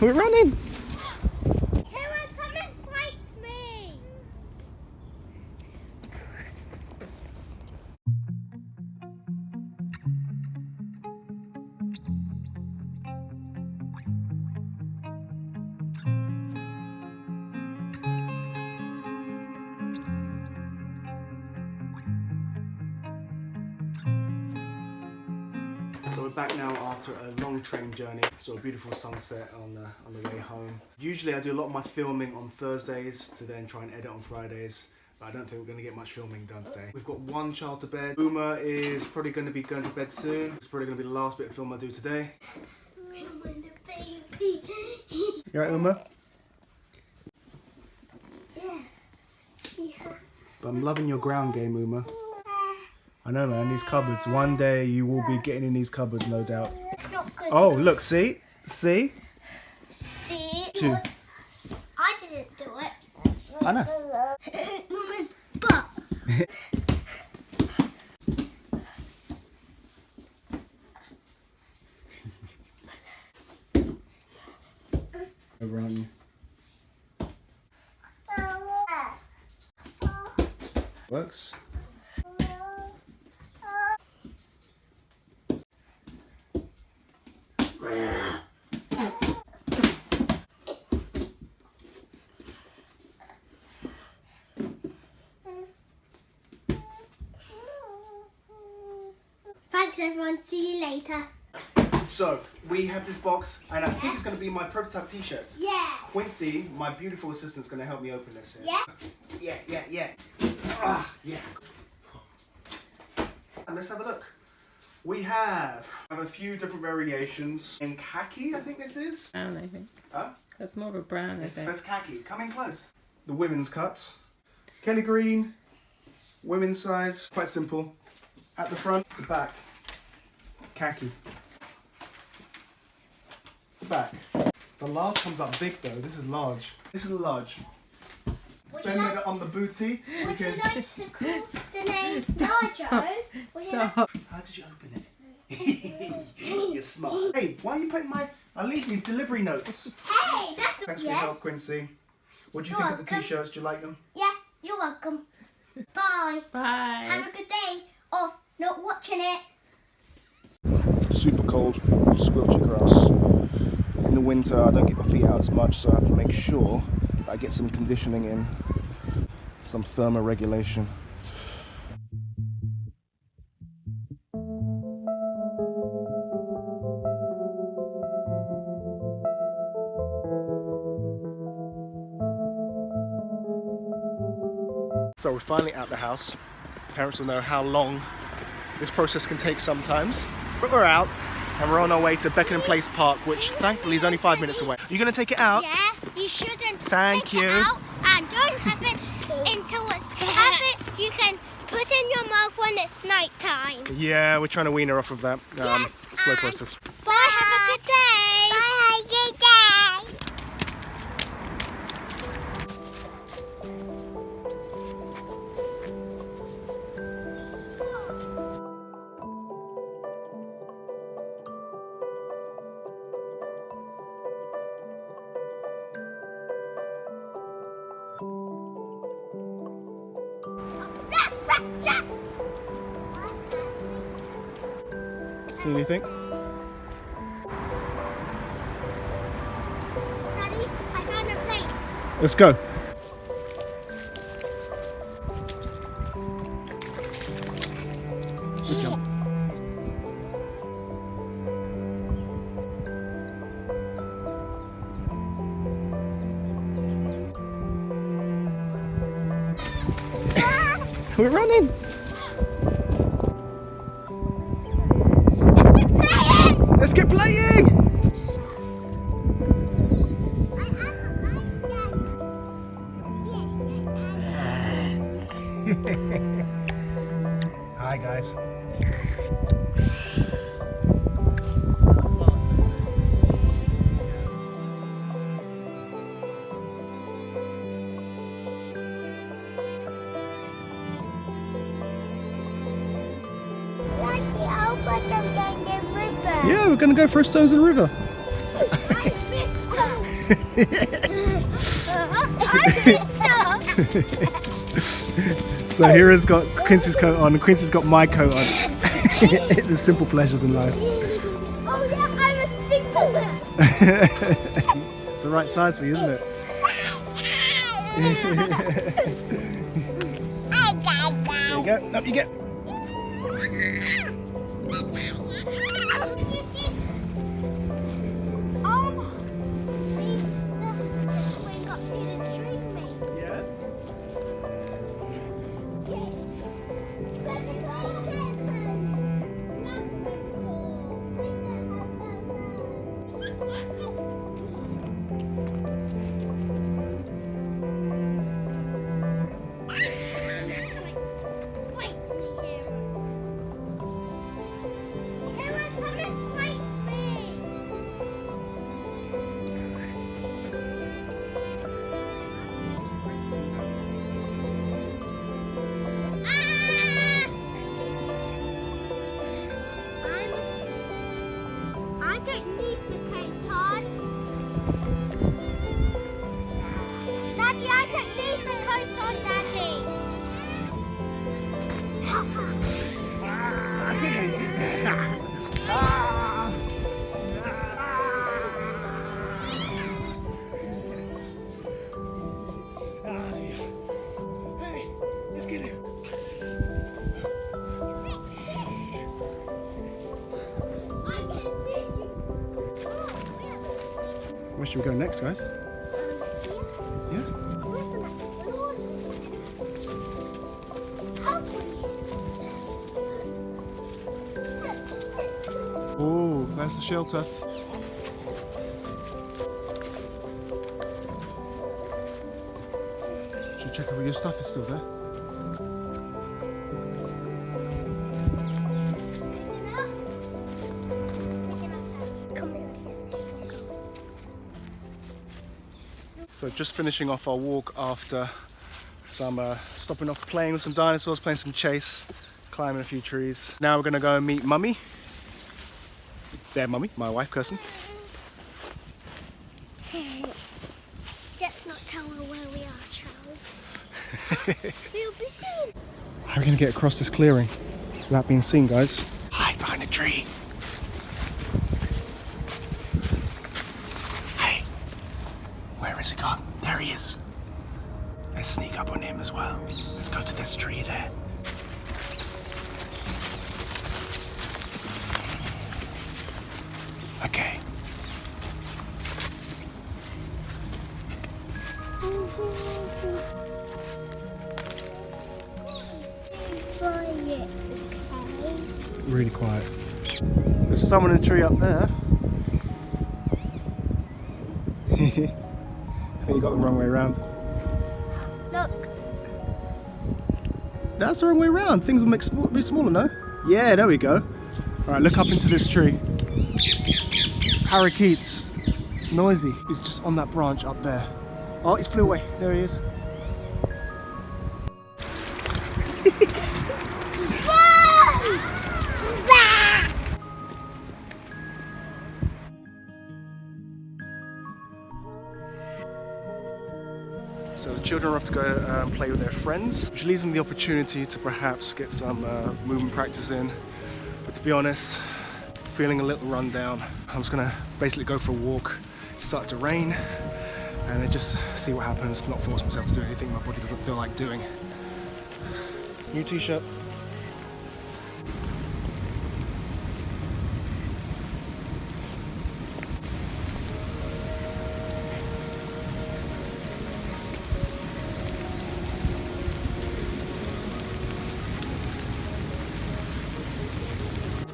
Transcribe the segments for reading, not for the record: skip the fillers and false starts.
We're running. Come and fight me. So we're back now after a long train journey. Saw a beautiful sunset on the way home. Usually I do a lot of my filming on Thursdays to then try and edit on Fridays, but I don't think we're going to get much filming done today. We've got one child to bed. Uma is probably going to be going to bed soon. It's probably going to be the last bit of film I do today. Baby. You right, Uma? Yeah. But I'm loving your ground game, Uma. I know, man, these cupboards. One day you will be getting in these cupboards, no doubt. It's not good. Oh, look, see? See? See? Two. I didn't do it. I know. Mama's butt. Run. Works. Thanks everyone, see you later. So, we have this box, and I think it's going to be my prototype t-shirts. Yeah. Quincy, my beautiful assistant, is going to help me open this here. Yeah? Yeah. Ah, yeah. And let's have a look. We have a few different variations. In khaki, I think this is. Brown, I think. Huh? That's more of a brown, I It think. says khaki. Come in close. The women's cut. Kelly green. Women's size. Quite simple. At the front, the back. Khaki. The back. The large comes up big though. This is large. This is a large. Ben made it on the booty. Would you like to call the name Starjo? Stop. How did you open it? You're smart. Hey, why are you putting my... I leave these delivery notes. Hey, that's Thanks for your help, Quincy. What do you You're think of the welcome. t-shirts? Do you like them? Yeah, you're welcome. Bye. Bye. Have a good day of not watching it. Super cold, squelchy grass. In the winter I don't get my feet out as much, so I have to make sure that I get some conditioning in, some thermoregulation. So we're finally at the house. Parents will know how long this process can take sometimes. But we're out and we're on our way to Beckenham Place Park, which thankfully is only 5 minutes away. Are you going to take it out? Yeah, you shouldn't Thank take you. it out and don't have it until it's have it. You can put in your mouth when it's night time. Yeah, we're trying to wean her off of that. Yes, slow and- process. Bye. Have a good day. Bye. Good day. See anything? Daddy, I found a place. Let's go. Good jump. We're running. Let's get playing. Hi guys. Yeah, Yeah, we're gonna go for a stones in the river. I missed her. So Hira's got Quincy's coat on and Quincy's got my coat on. The simple pleasures in life. Oh yeah, I'm a Superman. It's the right size for you, isn't it? There you go. Up you get. Yeah. I don't need the coat on. Daddy, I don't need the coat on, Daddy. Hey, let's get it. I can see you. Where should we go next, guys? Yeah. Oh, that's the shelter. Should check if your stuff is still there. So just finishing off our walk after some stopping off, playing with some dinosaurs, playing some chase, climbing a few trees. Now we're gonna go and meet Mummy. Their Mummy, my wife, Kirsten. Let's not tell her where we are, Charles. We'll be seen. How are we gonna get across this clearing without being seen, guys? Hide behind a tree. Hey, where is he gone? There he is. Let's sneak up on him as well. Let's go to this tree there. Okay. Really quiet. There's someone in the tree up there. I think you got the wrong way around. Look. That's the wrong way around. Things will be smaller, no? Yeah, there we go. Alright, look up into this tree. Parakeets. Noisy. He's just on that branch up there. Oh, he's flew away. There he is. So the children are off to go and play with their friends, which leaves them the opportunity to perhaps get some movement practice in. But to be honest, feeling a little run down. I'm just gonna basically go for a walk. It's started to rain, and then just see what happens, not force myself to do anything my body doesn't feel like doing. New t-shirt.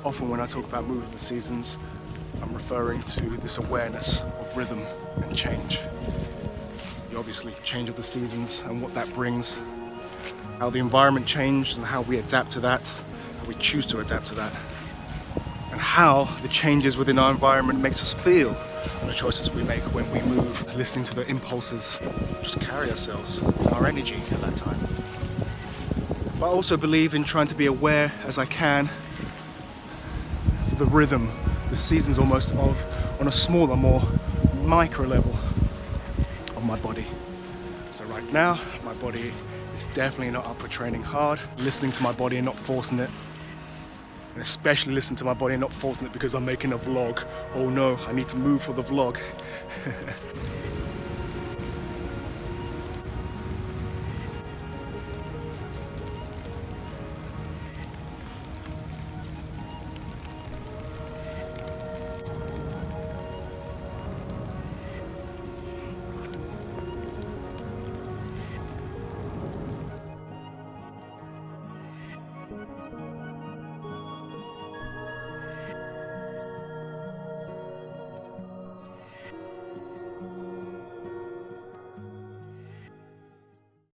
Often when I talk about moving the seasons, I'm referring to this awareness of rhythm and change. The obviously change of the seasons and what that brings, how the environment changes and how we adapt to that, how we choose to adapt to that, and how the changes within our environment makes us feel and the choices we make when we move, listening to the impulses, just carry ourselves, our energy at that time. But I also believe in trying to be aware as I can of the rhythm, the seasons almost of on a smaller, more micro level. of my body. So right now, my body is definitely not up for training hard. Listening to my body and not forcing it. And especially listening to my body and not forcing it because I'm making a vlog. Oh no, I need to move for the vlog.